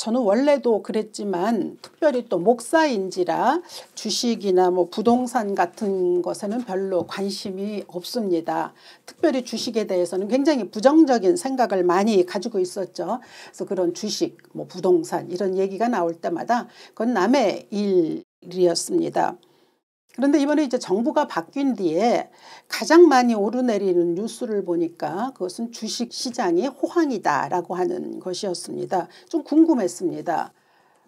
저는 원래도 그랬지만 특별히 또 목사인지라 주식이나 뭐 부동산 같은 것에는 별로 관심이 없습니다. 특별히 주식에 대해서는 굉장히 부정적인 생각을 많이 가지고 있었죠. 그래서 그런 주식, 뭐 부동산 이런 얘기가 나올 때마다 그건 남의 일이었습니다. 그런데 이번에 이제 정부가 바뀐 뒤에 가장 많이 오르내리는 뉴스를 보니까 그것은 주식시장이 호황이다라고 하는 것이었습니다. 좀 궁금했습니다.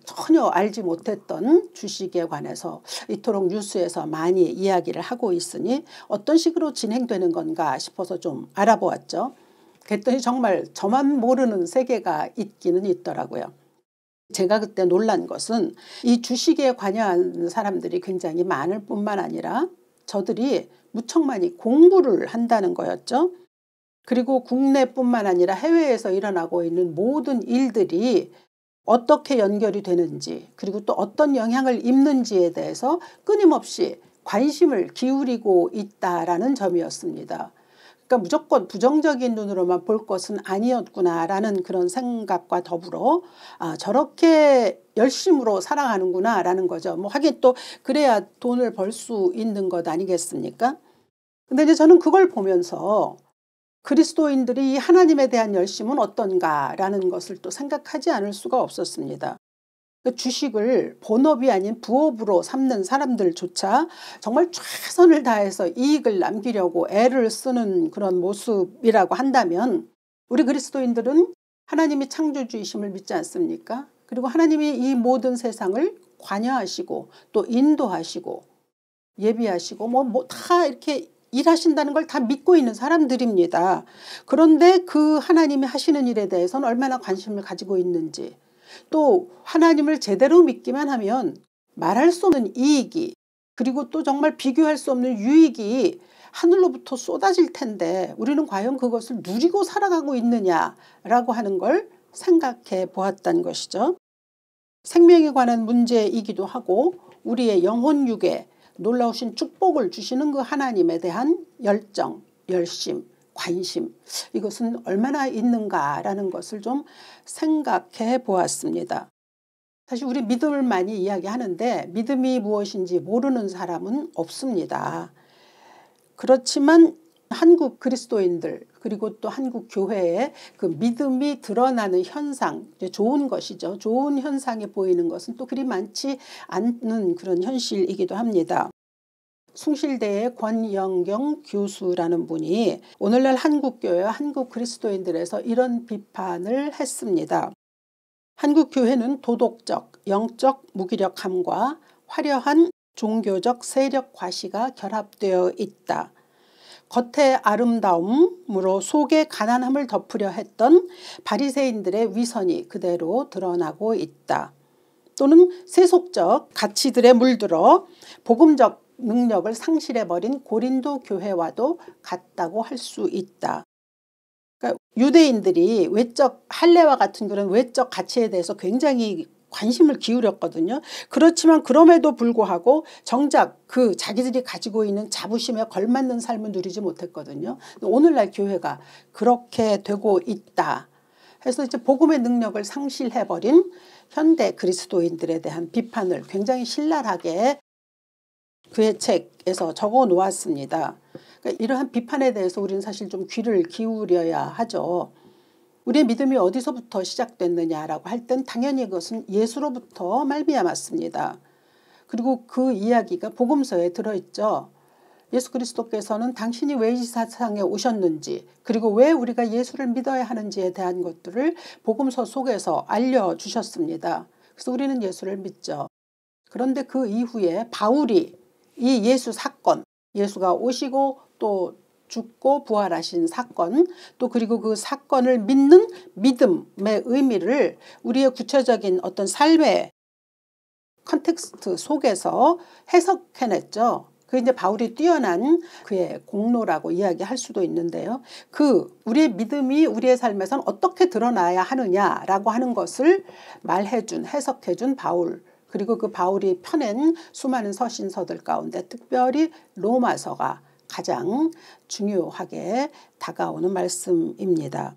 전혀 알지 못했던 주식에 관해서 이토록 뉴스에서 많이 이야기를 하고 있으니 어떤 식으로 진행되는 건가 싶어서 좀 알아보았죠. 그랬더니 정말 저만 모르는 세계가 있기는 있더라고요. 제가 그때 놀란 것은 이 주식에 관여하는 사람들이 굉장히 많을 뿐만 아니라 저들이 무척 많이 공부를 한다는 거였죠. 그리고 국내뿐만 아니라 해외에서 일어나고 있는 모든 일들이 어떻게 연결이 되는지 그리고 또 어떤 영향을 입는지에 대해서 끊임없이 관심을 기울이고 있다라는 점이었습니다. 그러니까 무조건 부정적인 눈으로만 볼 것은 아니었구나라는 그런 생각과 더불어 저렇게 열심으로 살아가는구나라는 거죠. 뭐 하긴 또 그래야 돈을 벌 수 있는 것 아니겠습니까? 근데 이제 저는 그걸 보면서 그리스도인들이 하나님에 대한 열심은 어떤가라는 것을 또 생각하지 않을 수가 없었습니다. 주식을 본업이 아닌 부업으로 삼는 사람들조차 정말 최선을 다해서 이익을 남기려고 애를 쓰는 그런 모습이라고 한다면 우리 그리스도인들은 하나님이 창조주이심을 믿지 않습니까? 그리고 하나님이 이 모든 세상을 관여하시고 또 인도하시고 예비하시고 뭐 다 이렇게 일하신다는 걸 다 믿고 있는 사람들입니다. 그런데 그 하나님이 하시는 일에 대해서는 얼마나 관심을 가지고 있는지 또 하나님을 제대로 믿기만 하면 말할 수 없는 이익이 그리고 또 정말 비교할 수 없는 유익이 하늘로부터 쏟아질 텐데 우리는 과연 그것을 누리고 살아가고 있느냐라고 하는 걸 생각해 보았다는 것이죠. 생명에 관한 문제이기도 하고 우리의 영혼육에 놀라우신 축복을 주시는 그 하나님에 대한 열정, 열심, 관심 이것은 얼마나 있는가라는 것을 좀 생각해 보았습니다. 사실 우리 믿음을 많이 이야기하는데 믿음이 무엇인지 모르는 사람은 없습니다. 그렇지만 한국 그리스도인들 그리고 또 한국 교회의 그 믿음이 드러나는 현상 좋은 것이죠. 좋은 현상이 보이는 것은 또 그리 많지 않는 그런 현실이기도 합니다. 숭실대의 권영경 교수라는 분이 오늘날 한국교회와 한국 그리스도인들에서 이런 비판을 했습니다. 한국교회는 도덕적, 영적 무기력함과 화려한 종교적 세력 과시가 결합되어 있다. 겉의 아름다움으로 속의 가난함을 덮으려 했던 바리새인들의 위선이 그대로 드러나고 있다. 또는 세속적 가치들에 물들어 복음적 능력을 상실해버린 고린도 교회와도 같다고 할 수 있다. 그러니까 유대인들이 외적 할례와 같은 그런 외적 가치에 대해서 굉장히 관심을 기울였거든요. 그렇지만 그럼에도 불구하고 정작 그 자기들이 가지고 있는 자부심에 걸맞는 삶을 누리지 못했거든요. 오늘날 교회가 그렇게 되고 있다. 해서 이제 복음의 능력을 상실해버린 현대 그리스도인들에 대한 비판을 굉장히 신랄하게 그의 책에서 적어 놓았습니다. 그러니까 이러한 비판에 대해서 우리는 사실 좀 귀를 기울여야 하죠. 우리의 믿음이 어디서부터 시작됐느냐라고 할 땐 당연히 그것은 예수로부터 말미암았습니다. 그리고 그 이야기가 복음서에 들어있죠. 예수 그리스도께서는 당신이 왜 이 세상에 오셨는지 그리고 왜 우리가 예수를 믿어야 하는지에 대한 것들을 복음서 속에서 알려주셨습니다. 그래서 우리는 예수를 믿죠. 그런데 그 이후에 바울이 이 예수 사건, 예수가 오시고 또 죽고 부활하신 사건, 또 그리고 그 사건을 믿는 믿음의 의미를 우리의 구체적인 어떤 삶의 컨텍스트 속에서 해석해냈죠. 그 이제 바울이 뛰어난 그의 공로라고 이야기할 수도 있는데요. 그 우리의 믿음이 우리의 삶에서는 어떻게 드러나야 하느냐라고 하는 것을 말해준, 해석해준 바울. 그리고 그 바울이 펴낸 수많은 서신서들 가운데 특별히 로마서가 가장 중요하게 다가오는 말씀입니다.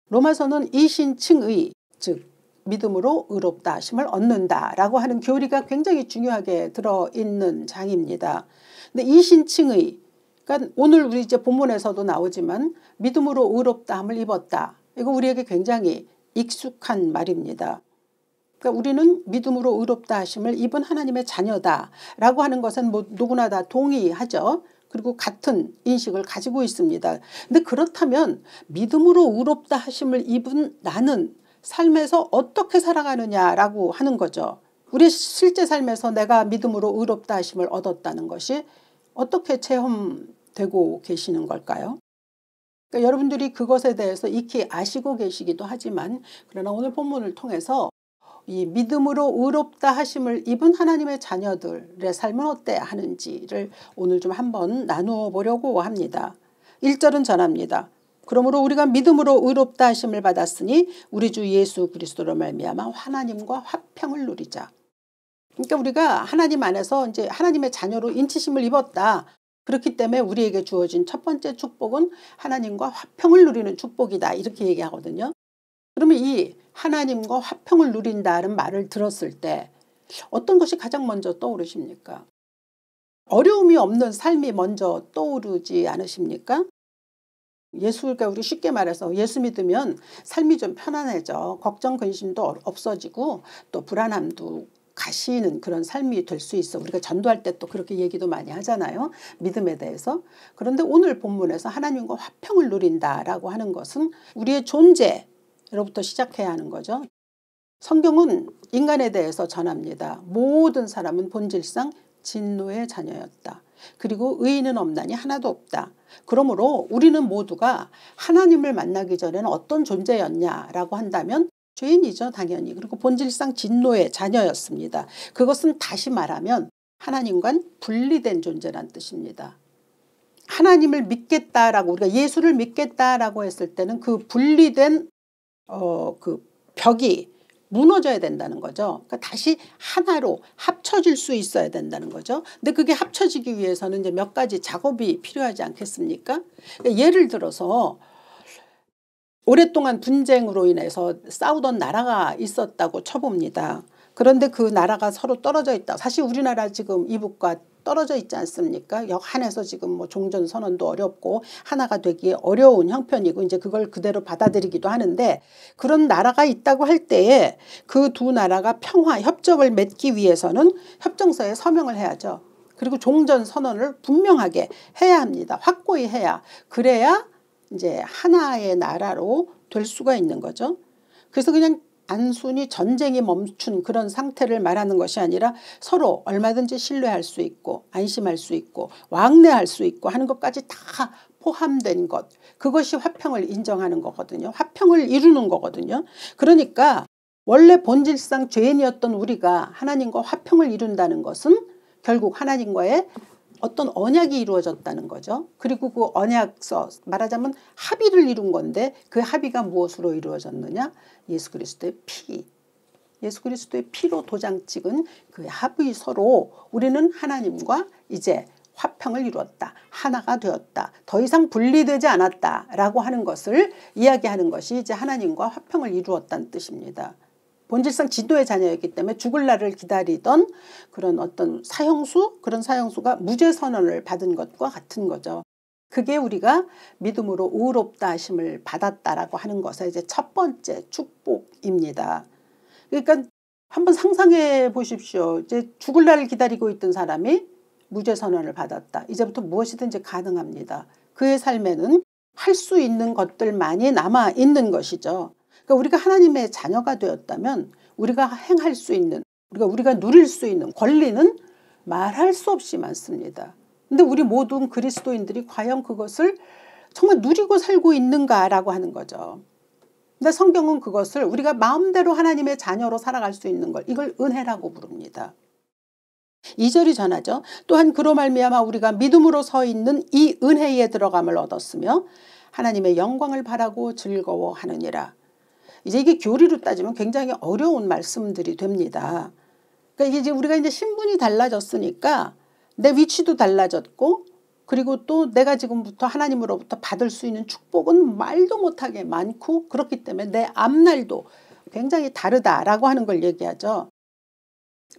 로마서는 이신칭의 즉 믿음으로 의롭다 하심을 얻는다라고 하는 교리가 굉장히 중요하게 들어있는 장입니다. 근데 이신칭의, 그러니까 오늘 우리 이제 본문에서도 나오지만 믿음으로 의롭다 함을 입었다. 이거 우리에게 굉장히 익숙한 말입니다. 그러니까 우리는 믿음으로 의롭다 하심을 입은 하나님의 자녀다라고 하는 것은 뭐 누구나 다 동의하죠. 그리고 같은 인식을 가지고 있습니다. 근데 그렇다면 믿음으로 의롭다 하심을 입은 나는 삶에서 어떻게 살아가느냐라고 하는 거죠. 우리 실제 삶에서 내가 믿음으로 의롭다 하심을 얻었다는 것이 어떻게 체험되고 계시는 걸까요? 그러니까 여러분들이 그것에 대해서 익히 아시고 계시기도 하지만, 그러나 오늘 본문을 통해서 이 믿음으로 의롭다 하심을 입은 하나님의 자녀들의 삶은 어때야 하는지를 오늘 좀 한번 나누어 보려고 합니다. 1절은 전합니다. 그러므로 우리가 믿음으로 의롭다 하심을 받았으니 우리 주 예수 그리스도로 말미암아 하나님과 화평을 누리자. 그러니까 우리가 하나님 안에서 이제 하나님의 자녀로 인치심을 입었다. 그렇기 때문에 우리에게 주어진 첫 번째 축복은 하나님과 화평을 누리는 축복이다. 이렇게 얘기하거든요. 그러면 이 하나님과 화평을 누린다는 말을 들었을 때 어떤 것이 가장 먼저 떠오르십니까? 어려움이 없는 삶이 먼저 떠오르지 않으십니까? 그러니까 우리 쉽게 말해서 예수 믿으면 삶이 좀 편안해져. 걱정 근심도 없어지고 또 불안함도 가시는 그런 삶이 될 수 있어. 우리가 전도할 때 또 그렇게 얘기도 많이 하잖아요. 믿음에 대해서. 그런데 오늘 본문에서 하나님과 화평을 누린다라고 하는 것은 우리의 존재로부터 시작해야 하는 거죠. 성경은 인간에 대해서 전합니다. 모든 사람은 본질상 진노의 자녀였다. 그리고 의인은 없나니 하나도 없다. 그러므로 우리는 모두가 하나님을 만나기 전에는 어떤 존재였냐라고 한다면 죄인이죠, 당연히. 그리고 본질상 진노의 자녀였습니다. 그것은 다시 말하면 하나님과는 분리된 존재란 뜻입니다. 하나님을 믿겠다라고, 우리가 예수를 믿겠다라고 했을 때는 그 분리된 그 벽이 무너져야 된다는 거죠. 그러니까 다시 하나로 합쳐질 수 있어야 된다는 거죠. 근데 그게 합쳐지기 위해서는 이제 몇 가지 작업이 필요하지 않겠습니까? 그러니까 예를 들어서 오랫동안 분쟁으로 인해서 싸우던 나라가 있었다고 쳐봅니다. 그런데 그 나라가 서로 떨어져 있다. 사실 우리나라 지금 이북과 떨어져 있지 않습니까? 역한해서 지금 뭐 종전선언도 어렵고 하나가 되기 어려운 형편이고 이제 그걸 그대로 받아들이기도 하는데, 그런 나라가 있다고 할 때에 그 두 나라가 평화 협정을 맺기 위해서는 협정서에 서명을 해야죠. 그리고 종전선언을 분명하게 해야 합니다. 확고히 해야. 그래야 이제 하나의 나라로 될 수가 있는 거죠. 그래서 그냥 단순히 전쟁이 멈춘 그런 상태를 말하는 것이 아니라 서로 얼마든지 신뢰할 수 있고 안심할 수 있고 왕래할 수 있고 하는 것까지 다 포함된 것, 그것이 화평을 인정하는 거거든요. 화평을 이루는 거거든요. 그러니까 원래 본질상 죄인이었던 우리가 하나님과 화평을 이룬다는 것은 결국 하나님과의 어떤 언약이 이루어졌다는 거죠. 그리고 그 언약서, 말하자면 합의를 이룬 건데 그 합의가 무엇으로 이루어졌느냐? 예수 그리스도의 피. 예수 그리스도의 피로 도장 찍은 그 합의서로 우리는 하나님과 이제 화평을 이루었다. 하나가 되었다. 더 이상 분리되지 않았다라고 하는 것을 이야기하는 것이 이제 하나님과 화평을 이루었다는 뜻입니다. 본질상 진노의 자녀였기 때문에 죽을 날을 기다리던 그런 어떤 사형수, 그런 사형수가 무죄 선언을 받은 것과 같은 거죠. 그게 우리가 믿음으로 의롭다 하심을 받았다라고 하는 것의 이제 첫 번째 축복입니다. 그러니까 한번 상상해 보십시오. 이제 죽을 날을 기다리고 있던 사람이 무죄 선언을 받았다. 이제부터 무엇이든지 가능합니다. 그의 삶에는 할 수 있는 것들만이 남아 있는 것이죠. 그러니까 우리가 하나님의 자녀가 되었다면 우리가 행할 수 있는, 우리가 누릴 수 있는 권리는 말할 수 없이 많습니다. 근데 우리 모든 그리스도인들이 과연 그것을 정말 누리고 살고 있는가라고 하는 거죠. 근데 성경은 그것을 우리가 마음대로 하나님의 자녀로 살아갈 수 있는 걸, 이걸 은혜라고 부릅니다. 2절이 전하죠. 또한 그로 말미암아 우리가 믿음으로 서 있는 이 은혜에 들어감을 얻었으며 하나님의 영광을 바라고 즐거워하느니라. 이제 이게 교리로 따지면 굉장히 어려운 말씀들이 됩니다. 그러니까 이제 우리가 이제 신분이 달라졌으니까 내 위치도 달라졌고, 그리고 또 내가 지금부터 하나님으로부터 받을 수 있는 축복은 말도 못하게 많고, 그렇기 때문에 내 앞날도 굉장히 다르다라고 하는 걸 얘기하죠.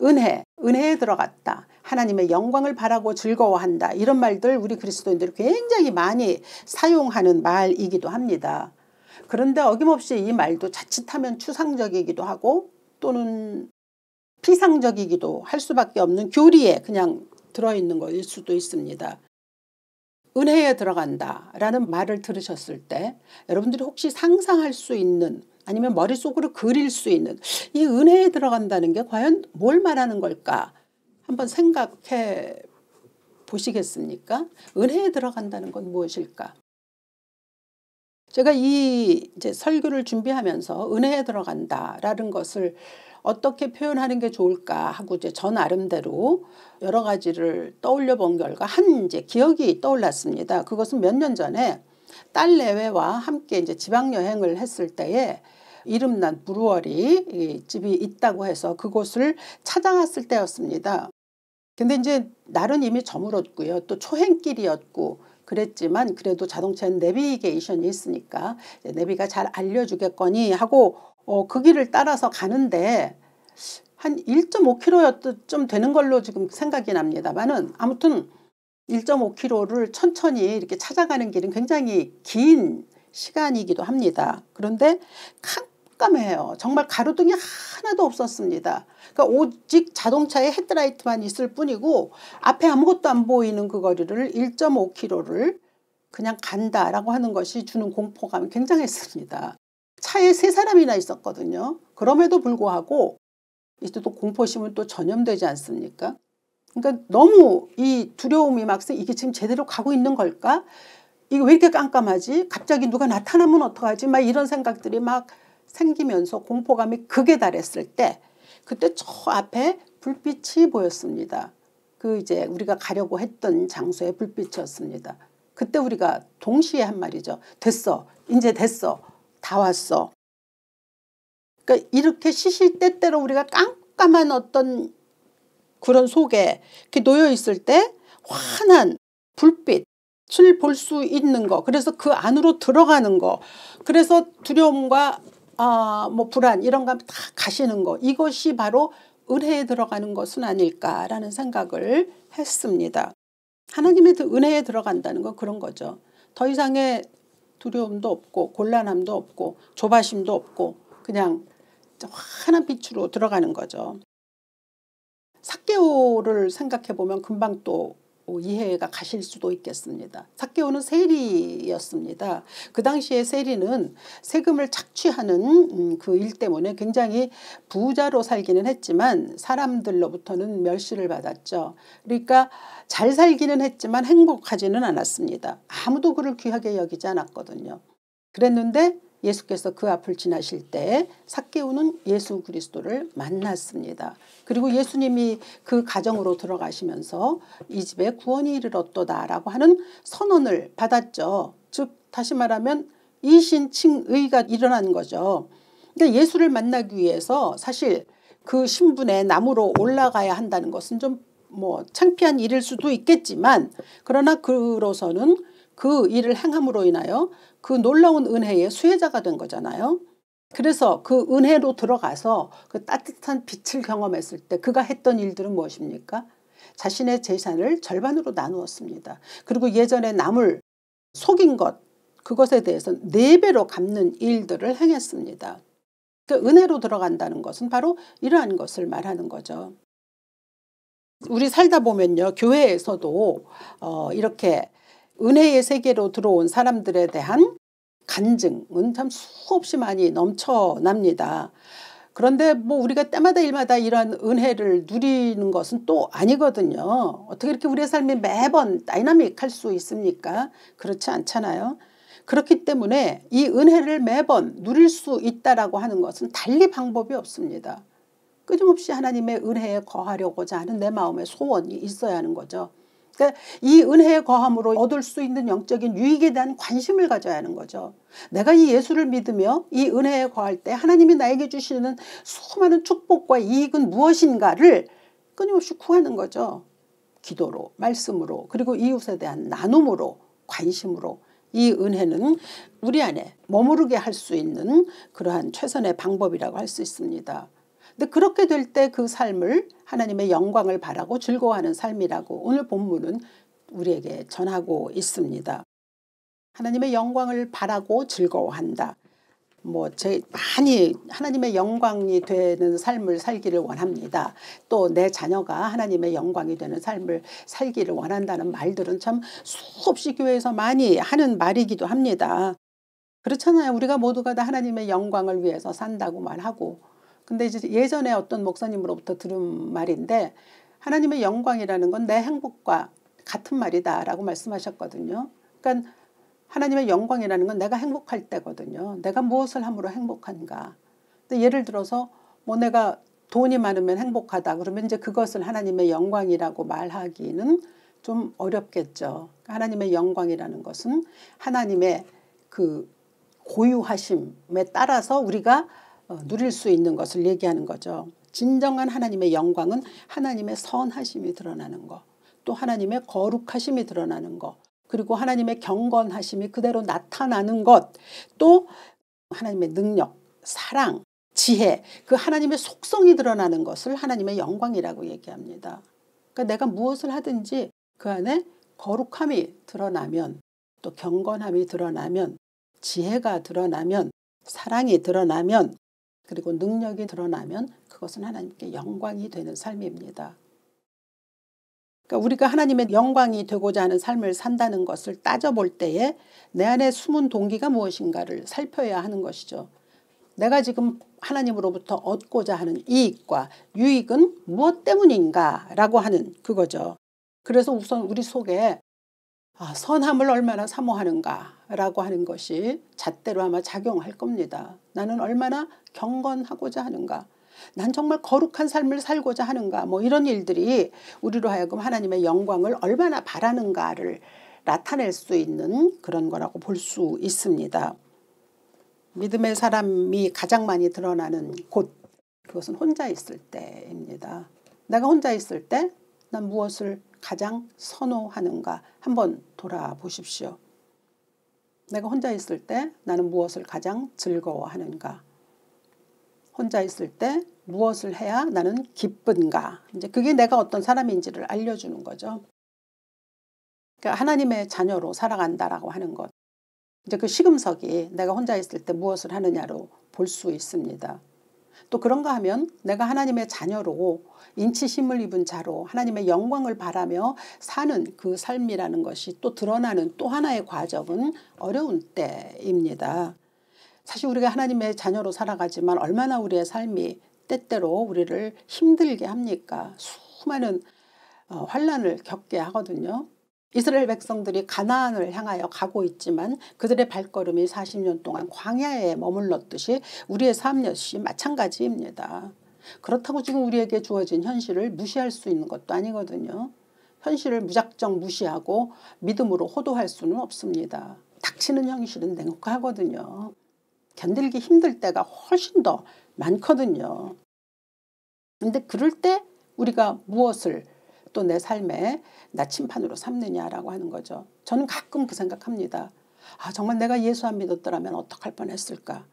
은혜에 들어갔다. 하나님의 영광을 바라고 즐거워한다. 이런 말들 우리 그리스도인들이 굉장히 많이 사용하는 말이기도 합니다. 그런데 어김없이 이 말도 자칫하면 추상적이기도 하고 또는 피상적이기도 할 수밖에 없는 교리에 그냥 들어있는 것일 수도 있습니다. 은혜에 들어간다라는 말을 들으셨을 때 여러분들이 혹시 상상할 수 있는 아니면 머릿속으로 그릴 수 있는 이 은혜에 들어간다는 게 과연 뭘 말하는 걸까? 한번 생각해 보시겠습니까? 은혜에 들어간다는 건 무엇일까? 제가 이제 설교를 준비하면서 은혜에 들어간다라는 것을 어떻게 표현하는 게 좋을까 하고 이제 저 나름대로 여러 가지를 떠올려 본 결과 이제 기억이 떠올랐습니다. 그것은 몇 년 전에 딸 내외와 함께 이제 지방 여행을 했을 때에 이름난 브루어리 집이 있다고 해서 그곳을 찾아갔을 때였습니다. 근데 이제 날은 이미 저물었고요. 또 초행길이었고 그랬지만 그래도 자동차엔 내비게이션이 있으니까 내비가 잘 알려주겠거니 하고 그 길을 따라서 가는데 한 1.5km쯤 되는 걸로 지금 생각이 납니다만은 아무튼 1.5km를 천천히 이렇게 찾아가는 길은 굉장히 긴 시간이기도 합니다. 그런데 깜깜해요. 정말 가로등이 하나도 없었습니다. 그러니까 오직 자동차에 헤드라이트만 있을 뿐이고 앞에 아무것도 안 보이는 그 거리를 1.5km를 그냥 간다라고 하는 것이 주는 공포감이 굉장했습니다. 차에 3사람이나 있었거든요. 그럼에도 불구하고 이때 또 공포심은 또 전염되지 않습니까? 그러니까 너무 이 두려움이 막 이게 지금 제대로 가고 있는 걸까? 이게 왜 이렇게 깜깜하지? 갑자기 누가 나타나면 어떡하지? 막 이런 생각들이 막 생기면서 공포감이 극에 달했을 때 그때 저 앞에 불빛이 보였습니다. 그 이제 우리가 가려고 했던 장소의 불빛이었습니다. 그때 우리가 동시에 한 말이죠. 됐어. 이제 됐어. 다 왔어. 그러니까 이렇게 시시때때로 우리가 깜깜한 어떤 그런 속에 이렇게 놓여 있을 때 환한 불빛을 볼 수 있는 거. 그래서 그 안으로 들어가는 거. 그래서 두려움과 뭐 불안 이런 거 다 가시는 거. 이것이 바로 은혜에 들어가는 것은 아닐까라는 생각을 했습니다. 하나님의 은혜에 들어간다는 건 그런 거죠. 더 이상의 두려움도 없고 곤란함도 없고 조바심도 없고 그냥 환한 빛으로 들어가는 거죠. 삭개오를 생각해 보면 금방 또 이해가 가실 수도 있겠습니다. 삭개오는 세리였습니다. 그 당시에 세리는 세금을 착취하는 그 일 때문에 굉장히 부자로 살기는 했지만 사람들로부터는 멸시를 받았죠. 그러니까 잘 살기는 했지만 행복하지는 않았습니다. 아무도 그를 귀하게 여기지 않았거든요. 그랬는데 예수께서 그 앞을 지나실 때 삭개오는 예수 그리스도를 만났습니다. 그리고 예수님이 그 가정으로 들어가시면서 이 집에 구원이 이르렀도다라고 하는 선언을 받았죠. 즉 다시 말하면 이신칭의가 일어난 거죠. 그러니까 예수를 만나기 위해서 사실 그 신분의 나무로 올라가야 한다는 것은 좀 뭐 창피한 일일 수도 있겠지만 그러나 그로서는 그 일을 행함으로 인하여 그 놀라운 은혜의 수혜자가 된 거잖아요. 그래서 그 은혜로 들어가서 그 따뜻한 빛을 경험했을 때 그가 했던 일들은 무엇입니까? 자신의 재산을 절반으로 나누었습니다. 그리고 예전에 남을 속인 것 그것에 대해서 4배로 갚는 일들을 행했습니다. 그 은혜로 들어간다는 것은 바로 이러한 것을 말하는 거죠. 우리 살다 보면요. 교회에서도 이렇게 은혜의 세계로 들어온 사람들에 대한 간증은 참 수없이 많이 넘쳐납니다. 그런데 뭐 우리가 때마다 일마다 이런 은혜를 누리는 것은 또 아니거든요. 어떻게 이렇게 우리의 삶이 매번 다이나믹할 수 있습니까? 그렇지 않잖아요. 그렇기 때문에 이 은혜를 매번 누릴 수 있다라고 하는 것은 달리 방법이 없습니다. 끊임없이 하나님의 은혜에 거하려고자 하는 내 마음의 소원이 있어야 하는 거죠. 그러니까 이 은혜에 거함으로 얻을 수 있는 영적인 유익에 대한 관심을 가져야 하는 거죠. 내가 이 예수를 믿으며 이 은혜에 거할 때 하나님이 나에게 주시는 수많은 축복과 이익은 무엇인가를 끊임없이 구하는 거죠. 기도로, 말씀으로, 그리고 이웃에 대한 나눔으로, 관심으로 이 은혜는 우리 안에 머무르게 할 수 있는 그러한 최선의 방법이라고 할 수 있습니다. 근데 그렇게 될 때 그 삶을 하나님의 영광을 바라고 즐거워하는 삶이라고 오늘 본문은 우리에게 전하고 있습니다. 하나님의 영광을 바라고 즐거워한다. 많이 하나님의 영광이 되는 삶을 살기를 원합니다. 또 내 자녀가 하나님의 영광이 되는 삶을 살기를 원한다는 말들은 참 수없이 교회에서 많이 하는 말이기도 합니다. 그렇잖아요. 우리가 모두가 다 하나님의 영광을 위해서 산다고 말하고, 근데 이제 예전에 어떤 목사님으로부터 들은 말인데, 하나님의 영광이라는 건 내 행복과 같은 말이다라고 말씀하셨거든요. 그러니까 하나님의 영광이라는 건 내가 행복할 때거든요. 내가 무엇을 함으로 행복한가. 근데 예를 들어서 내가 돈이 많으면 행복하다 그러면 이제 그것을 하나님의 영광이라고 말하기는 좀 어렵겠죠. 하나님의 영광이라는 것은 하나님의 그 고유하심에 따라서 우리가 누릴 수 있는 것을 얘기하는 거죠. 진정한 하나님의 영광은 하나님의 선하심이 드러나는 것, 또 하나님의 거룩하심이 드러나는 것, 그리고 하나님의 경건하심이 그대로 나타나는 것, 또 하나님의 능력, 사랑, 지혜, 그 하나님의 속성이 드러나는 것을 하나님의 영광이라고 얘기합니다. 그러니까 내가 무엇을 하든지 그 안에 거룩함이 드러나면, 또 경건함이 드러나면, 지혜가 드러나면, 사랑이 드러나면, 그리고 능력이 드러나면 그것은 하나님께 영광이 되는 삶입니다. 그러니까 우리가 하나님의 영광이 되고자 하는 삶을 산다는 것을 따져볼 때에 내 안에 숨은 동기가 무엇인가를 살펴야 하는 것이죠. 내가 지금 하나님으로부터 얻고자 하는 이익과 유익은 무엇 때문인가라고 하는 그거죠. 그래서 우선 우리 속에 선함을 얼마나 사모하는가라고 하는 것이 잣대로 아마 작용할 겁니다. 나는 얼마나 경건하고자 하는가. 난 정말 거룩한 삶을 살고자 하는가. 이런 일들이 우리로 하여금 하나님의 영광을 얼마나 바라는가를 나타낼 수 있는 그런 거라고 볼 수 있습니다. 믿음의 사람이 가장 많이 드러나는 곳, 그것은 혼자 있을 때입니다. 내가 혼자 있을 때 난 무엇을 가장 선호하는가 한번 돌아보십시오. 내가 혼자 있을 때 나는 무엇을 가장 즐거워하는가. 혼자 있을 때 무엇을 해야 나는 기쁜가. 이제 그게 내가 어떤 사람인지를 알려주는 거죠. 그러니까 하나님의 자녀로 살아간다라고 하는 것. 이제 그 시금석이 내가 혼자 있을 때 무엇을 하느냐로 볼 수 있습니다. 또 그런가 하면 내가 하나님의 자녀로 인치심을 입은 자로 하나님의 영광을 바라며 사는 그 삶이라는 것이 또 드러나는 또 하나의 과정은 어려운 때입니다. 사실 우리가 하나님의 자녀로 살아가지만 얼마나 우리의 삶이 때때로 우리를 힘들게 합니까? 수많은 환난을 겪게 하거든요. 이스라엘 백성들이 가나안을 향하여 가고 있지만 그들의 발걸음이 40년 동안 광야에 머물렀듯이 우리의 삶 역시 마찬가지입니다. 그렇다고 지금 우리에게 주어진 현실을 무시할 수 있는 것도 아니거든요. 현실을 무작정 무시하고 믿음으로 호도할 수는 없습니다. 닥치는 현실은 냉혹하거든요. 견딜기 힘들 때가 훨씬 더 많거든요. 근데 그럴 때 우리가 무엇을 또 내 삶의 나침판으로 삼느냐라고 하는 거죠. 저는 가끔 그 생각합니다. 정말 내가 예수 안 믿었더라면 어떡할 뻔했을까.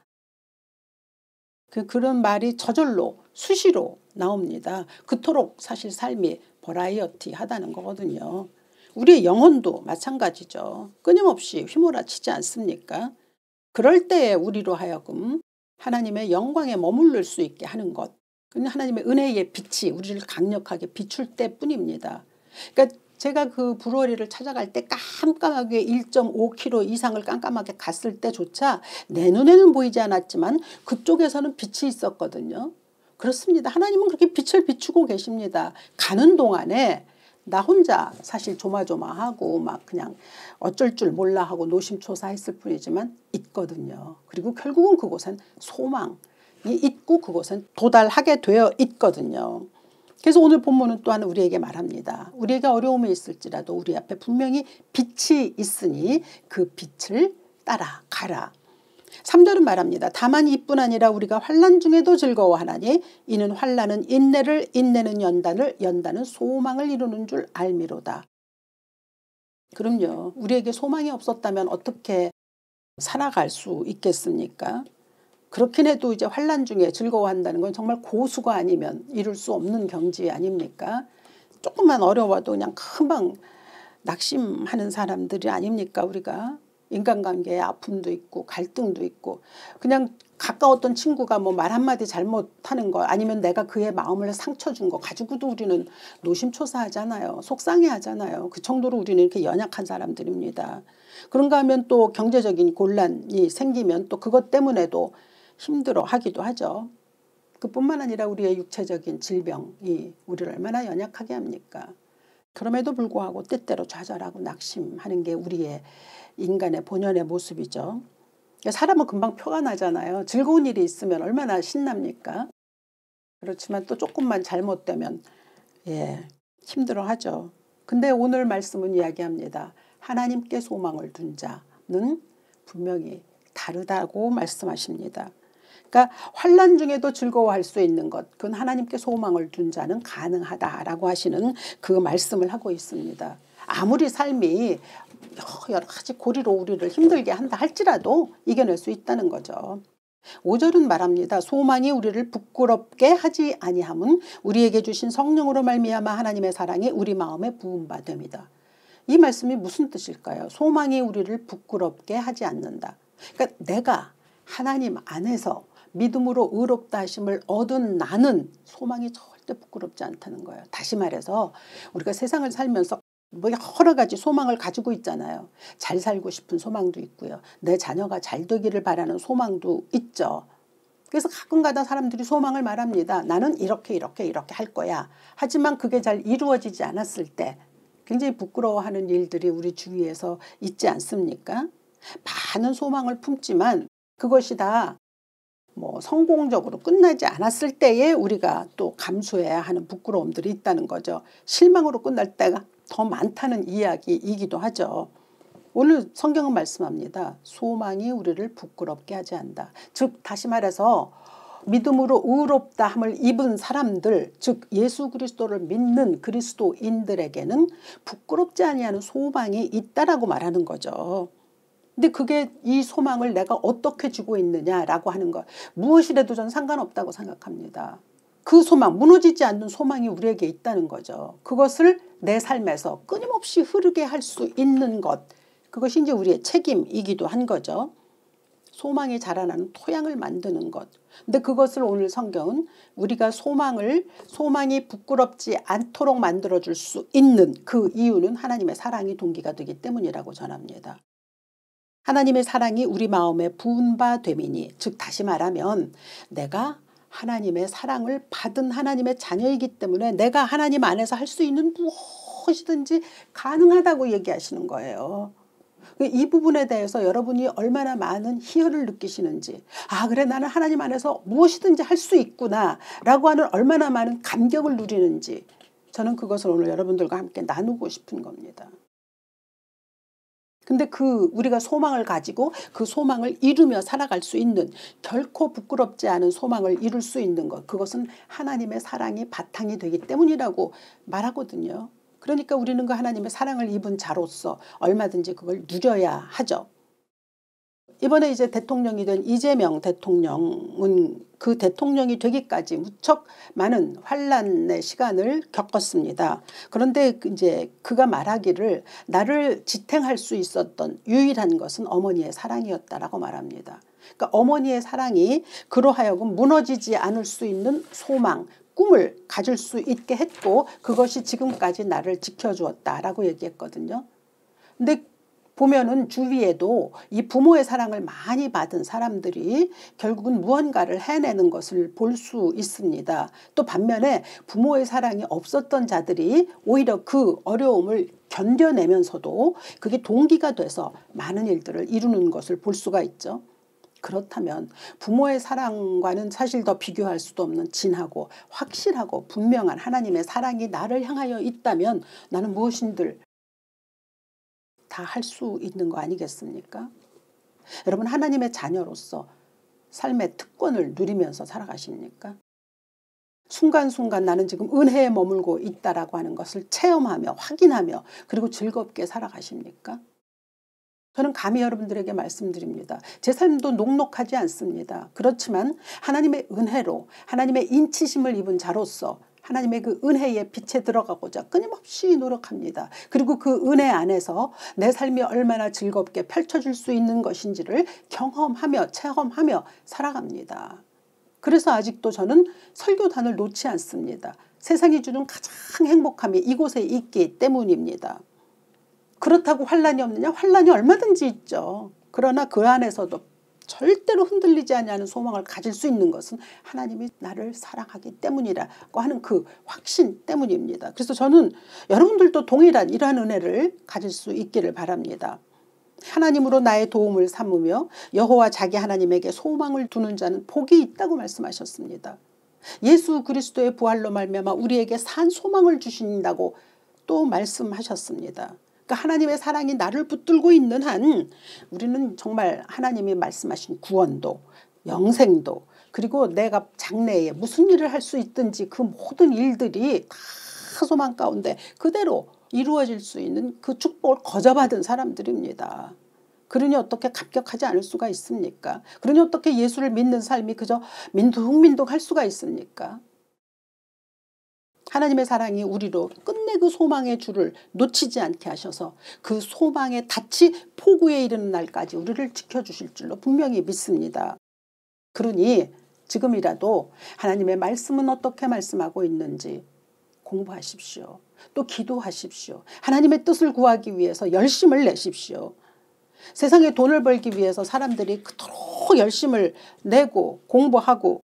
그런 말이 저절로 수시로 나옵니다. 그토록 사실 삶이 버라이어티하다는 거거든요. 우리의 영혼도 마찬가지죠. 끊임없이 휘몰아치지 않습니까? 그럴 때에 우리로 하여금 하나님의 영광에 머무를 수 있게 하는 것. 하나님의 은혜의 빛이 우리를 강력하게 비출 때뿐입니다. 그러니까 제가 그 브루어리를 찾아갈 때 깜깜하게 1.5km 이상을 깜깜하게 갔을 때조차 내 눈에는 보이지 않았지만 그쪽에서는 빛이 있었거든요. 그렇습니다. 하나님은 그렇게 빛을 비추고 계십니다. 가는 동안에 나 혼자 사실 조마조마하고 막 그냥 어쩔 줄 몰라 하고 노심초사했을 뿐이지만 있거든요. 그리고 결국은 그곳엔 소망이 있고 그곳엔 도달하게 되어 있거든요. 그래서 오늘 본문은 또한 우리에게 말합니다. 우리에게 어려움이 있을지라도 우리 앞에 분명히 빛이 있으니 그 빛을 따라가라. 3절은 말합니다. 다만 이뿐 아니라 우리가 환난 중에도 즐거워하나니 이는 환난은 인내를, 인내는 연단을, 연단은 소망을 이루는 줄 알미로다. 그럼요. 우리에게 소망이 없었다면 어떻게 살아갈 수 있겠습니까? 그렇긴 해도 이제 환난 중에 즐거워한다는 건 정말 고수가 아니면 이룰 수 없는 경지 아닙니까? 조금만 어려워도 그냥 금방 낙심하는 사람들이 아닙니까 우리가. 인간관계에 아픔도 있고 갈등도 있고 그냥 가까웠던 친구가 뭐 말 한마디 잘못하는 거 아니면 내가 그의 마음을 상처 준 거 가지고도 우리는 노심초사하잖아요. 속상해하잖아요. 그 정도로 우리는 이렇게 연약한 사람들입니다. 그런가 하면 또 경제적인 곤란이 생기면 또 그것 때문에도 힘들어하기도 하죠. 그뿐만 아니라 우리의 육체적인 질병이 우리를 얼마나 연약하게 합니까? 그럼에도 불구하고 때때로 좌절하고 낙심하는 게 우리의 인간의 본연의 모습이죠. 사람은 금방 표가 나잖아요. 즐거운 일이 있으면 얼마나 신납니까? 그렇지만 또 조금만 잘못되면 힘들어하죠. 근데 오늘 말씀은 이야기합니다. 하나님께 소망을 둔 자는 분명히 다르다고 말씀하십니다. 그러니까 환난 중에도 즐거워할 수 있는 것, 그건 하나님께 소망을 둔 자는 가능하다라고 하시는 그 말씀을 하고 있습니다. 아무리 삶이 여러 가지 고리로 우리를 힘들게 한다 할지라도 이겨낼 수 있다는 거죠. 5절은 말합니다. 소망이 우리를 부끄럽게 하지 아니함은 우리에게 주신 성령으로 말미암아 하나님의 사랑이 우리 마음에 부은 바 됩니다. 이 말씀이 무슨 뜻일까요? 소망이 우리를 부끄럽게 하지 않는다. 그러니까 내가 하나님 안에서 믿음으로 의롭다 하심을 얻은 나는 소망이 절대 부끄럽지 않다는 거예요. 다시 말해서 우리가 세상을 살면서 뭐 여러 가지 소망을 가지고 있잖아요. 잘 살고 싶은 소망도 있고요. 내 자녀가 잘 되기를 바라는 소망도 있죠. 그래서 가끔가다 사람들이 소망을 말합니다. 나는 이렇게 할 거야. 하지만 그게 잘 이루어지지 않았을 때 굉장히 부끄러워하는 일들이 우리 주위에서 있지 않습니까? 많은 소망을 품지만 그것이 다 성공적으로 끝나지 않았을 때에 우리가 또 감수해야 하는 부끄러움들이 있다는 거죠. 실망으로 끝날 때가 더 많다는 이야기이기도 하죠. 오늘 성경은 말씀합니다. 소망이 우리를 부끄럽게 하지 않는다. 즉 다시 말해서 믿음으로 의롭다 함을 입은 사람들, 즉 예수 그리스도를 믿는 그리스도인들에게는 부끄럽지 아니하는 소망이 있다라고 말하는 거죠. 근데 그게 이 소망을 내가 어떻게 주고 있느냐라고 하는 것, 무엇이라도 저는 상관없다고 생각합니다. 그 소망, 무너지지 않는 소망이 우리에게 있다는 거죠. 그것을 내 삶에서 끊임없이 흐르게 할 수 있는 것, 그것이 이제 우리의 책임이기도 한 거죠. 소망이 자라나는 토양을 만드는 것. 근데 그것을 오늘 성경은 우리가 소망이 부끄럽지 않도록 만들어줄 수 있는 그 이유는 하나님의 사랑이 동기가 되기 때문이라고 전합니다. 하나님의 사랑이 우리 마음에 부은 바 됨이니, 즉 다시 말하면 내가 하나님의 사랑을 받은 하나님의 자녀이기 때문에 내가 하나님 안에서 할 수 있는 무엇이든지 가능하다고 얘기하시는 거예요. 이 부분에 대해서 여러분이 얼마나 많은 희열을 느끼시는지, 아 그래 나는 하나님 안에서 무엇이든지 할 수 있구나 라고 하는 얼마나 많은 감격을 누리는지, 저는 그것을 오늘 여러분들과 함께 나누고 싶은 겁니다. 근데 우리가 소망을 가지고 그 소망을 이루며 살아갈 수 있는, 결코 부끄럽지 않은 소망을 이룰 수 있는 것, 그것은 하나님의 사랑이 바탕이 되기 때문이라고 말하거든요. 그러니까 우리는 그 하나님의 사랑을 입은 자로서 얼마든지 그걸 누려야 하죠. 이번에 이제 대통령이 된 이재명 대통령은 그 대통령이 되기까지 무척 많은 환란의 시간을 겪었습니다. 그런데 이제 그가 말하기를 나를 지탱할 수 있었던 유일한 것은 어머니의 사랑이었다라고 말합니다. 그러니까 어머니의 사랑이 그로 하여금 무너지지 않을 수 있는 소망, 꿈을 가질 수 있게 했고 그것이 지금까지 나를 지켜주었다라고 얘기했거든요. 근데 보면은 주위에도 이 부모의 사랑을 많이 받은 사람들이 결국은 무언가를 해내는 것을 볼 수 있습니다. 또 반면에 부모의 사랑이 없었던 자들이 오히려 그 어려움을 견뎌내면서도 그게 동기가 돼서 많은 일들을 이루는 것을 볼 수가 있죠. 그렇다면 부모의 사랑과는 사실 더 비교할 수도 없는 진하고 확실하고 분명한 하나님의 사랑이 나를 향하여 있다면 나는 무엇인들 다 할 수 있는 거 아니겠습니까? 여러분 하나님의 자녀로서 삶의 특권을 누리면서 살아가십니까? 순간순간 나는 지금 은혜에 머물고 있다라고 하는 것을 체험하며 확인하며 그리고 즐겁게 살아가십니까? 저는 감히 여러분들에게 말씀드립니다. 제 삶도 녹록하지 않습니다. 그렇지만 하나님의 은혜로 하나님의 인치심을 입은 자로서 하나님의 그 은혜의 빛에 들어가고자 끊임없이 노력합니다. 그리고 그 은혜 안에서 내 삶이 얼마나 즐겁게 펼쳐질 수 있는 것인지를 경험하며 체험하며 살아갑니다. 그래서 아직도 저는 설교단을 놓지 않습니다. 세상이 주는 가장 행복함이 이곳에 있기 때문입니다. 그렇다고 환란이 없느냐? 환란이 얼마든지 있죠. 그러나 그 안에서도 절대로 흔들리지 않는 소망을 가질 수 있는 것은 하나님이 나를 사랑하기 때문이라고 하는 그 확신 때문입니다. 그래서 저는 여러분들도 동일한 이러한 은혜를 가질 수 있기를 바랍니다. 하나님으로 나의 도움을 삼으며 여호와 자기 하나님에게 소망을 두는 자는 복이 있다고 말씀하셨습니다. 예수 그리스도의 부활로 말미암아 우리에게 산 소망을 주신다고 또 말씀하셨습니다. 그러니까 하나님의 사랑이 나를 붙들고 있는 한 우리는 정말 하나님이 말씀하신 구원도 영생도 그리고 내가 장래에 무슨 일을 할 수 있든지 그 모든 일들이 다 소망 가운데 그대로 이루어질 수 있는 그 축복을 거저받은 사람들입니다. 그러니 어떻게 감격하지 않을 수가 있습니까? 그러니 어떻게 예수를 믿는 삶이 그저 민둥민둥할 수가 있습니까? 하나님의 사랑이 우리로 끝내 그 소망의 줄을 놓치지 않게 하셔서 그 소망의 닻이 포구에 이르는 날까지 우리를 지켜주실 줄로 분명히 믿습니다. 그러니 지금이라도 하나님의 말씀은 어떻게 말씀하고 있는지 공부하십시오. 또 기도하십시오. 하나님의 뜻을 구하기 위해서 열심을 내십시오. 세상에 돈을 벌기 위해서 사람들이 그토록 열심을 내고 공부하고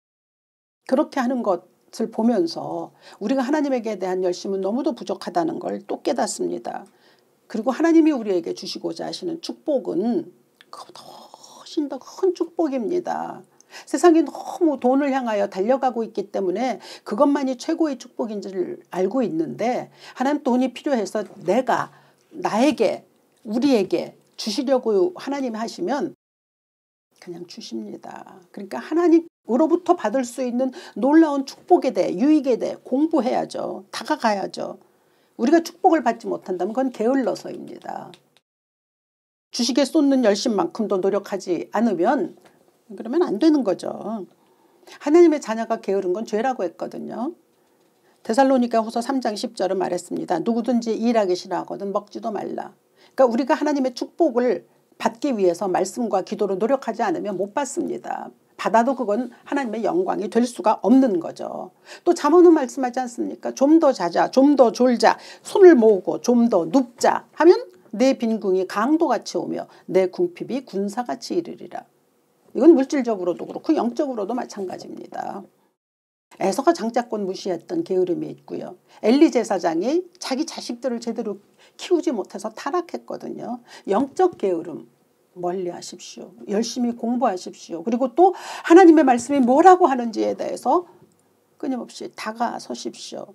그렇게 하는 것을 보면서 우리가 하나님에게 대한 열심은 너무도 부족하다는 걸 또 깨닫습니다. 그리고 하나님이 우리에게 주시고자 하시는 축복은 그보다 훨씬 더 큰 축복입니다. 세상이 너무 돈을 향하여 달려가고 있기 때문에 그것만이 최고의 축복인 줄 알고 있는데 하나님 돈이 필요해서 내가 나에게 우리에게 주시려고 하나님이 하시면 그냥 주십니다. 그러니까 하나님으로부터 받을 수 있는 놀라운 축복에 대해 유익에 대해 공부해야죠. 다가가야죠. 우리가 축복을 받지 못한다면 그건 게을러서입니다. 주식에 쏟는 열심만큼도 노력하지 않으면 그러면 안 되는 거죠. 하나님의 자녀가 게으른 건 죄라고 했거든요. 데살로니가후서 3장 10절은 말했습니다. 누구든지 일하기 싫어하거든 먹지도 말라. 그러니까 우리가 하나님의 축복을 받기 위해서 말씀과 기도로 노력하지 않으면 못 받습니다. 받아도 그건 하나님의 영광이 될 수가 없는 거죠. 또 잠언은 말씀하지 않습니까? 좀 더 자자, 좀 더 졸자, 손을 모으고 좀 더 눕자 하면 내 빈궁이 강도같이 오며 내 궁핍이 군사같이 이르리라. 이건 물질적으로도 그렇고 영적으로도 마찬가지입니다. 에서가 장자권 무시했던 게으름이 있고요. 엘리 제사장이 자기 자식들을 제대로 키우지 못해서 타락했거든요. 영적 게으름 멀리하십시오. 열심히 공부하십시오. 그리고 또 하나님의 말씀이 뭐라고 하는지에 대해서 끊임없이 다가서십시오.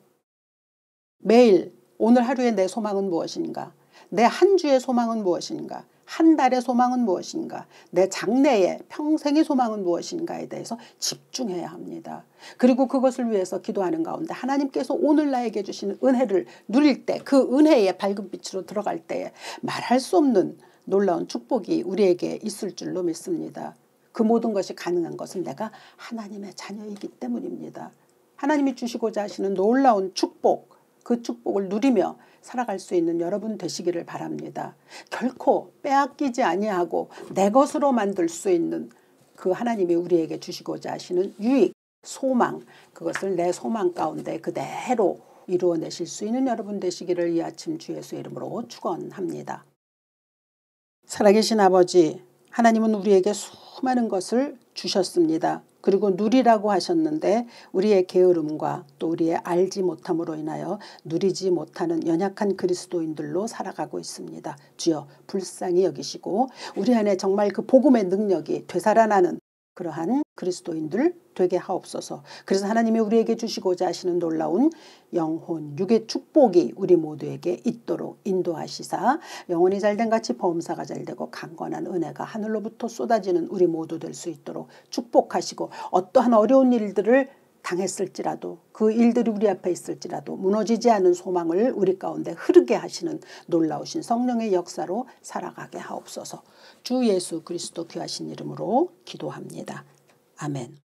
매일 오늘 하루의 내 소망은 무엇인가? 내 한 주의 소망은 무엇인가? 한 달의 소망은 무엇인가? 내 장래의 평생의 소망은 무엇인가에 대해서 집중해야 합니다. 그리고 그것을 위해서 기도하는 가운데 하나님께서 오늘 나에게 주시는 은혜를 누릴 때 그 은혜의 밝은 빛으로 들어갈 때에 말할 수 없는 놀라운 축복이 우리에게 있을 줄로 믿습니다. 그 모든 것이 가능한 것은 내가 하나님의 자녀이기 때문입니다. 하나님이 주시고자 하시는 놀라운 축복, 그 축복을 누리며 살아갈 수 있는 여러분 되시기를 바랍니다. 결코 빼앗기지 아니하고 내 것으로 만들 수 있는 그 하나님이 우리에게 주시고자 하시는 유익, 소망, 그것을 내 소망 가운데 그대로 이루어내실 수 있는 여러분 되시기를 이 아침 주 예수의 이름으로 축원합니다. 살아계신 아버지, 하나님은 우리에게 수많은 것을 주셨습니다. 그리고 누리라고 하셨는데 우리의 게으름과 또 우리의 알지 못함으로 인하여 누리지 못하는 연약한 그리스도인들로 살아가고 있습니다. 주여 불쌍히 여기시고 우리 안에 정말 그 복음의 능력이 되살아나는 그러한 그리스도인들 되게 하옵소서. 그래서 하나님이 우리에게 주시고자 하시는 놀라운 영혼 육의 축복이 우리 모두에게 있도록 인도하시사 영혼이 잘된 같이 범사가 잘되고 강건한 은혜가 하늘로부터 쏟아지는 우리 모두 될 수 있도록 축복하시고 어떠한 어려운 일들을 당했을지라도 그 일들이 우리 앞에 있을지라도 무너지지 않은 소망을 우리 가운데 흐르게 하시는 놀라우신 성령의 역사로 살아가게 하옵소서. 주 예수 그리스도 귀하신 이름으로 기도합니다. 아멘.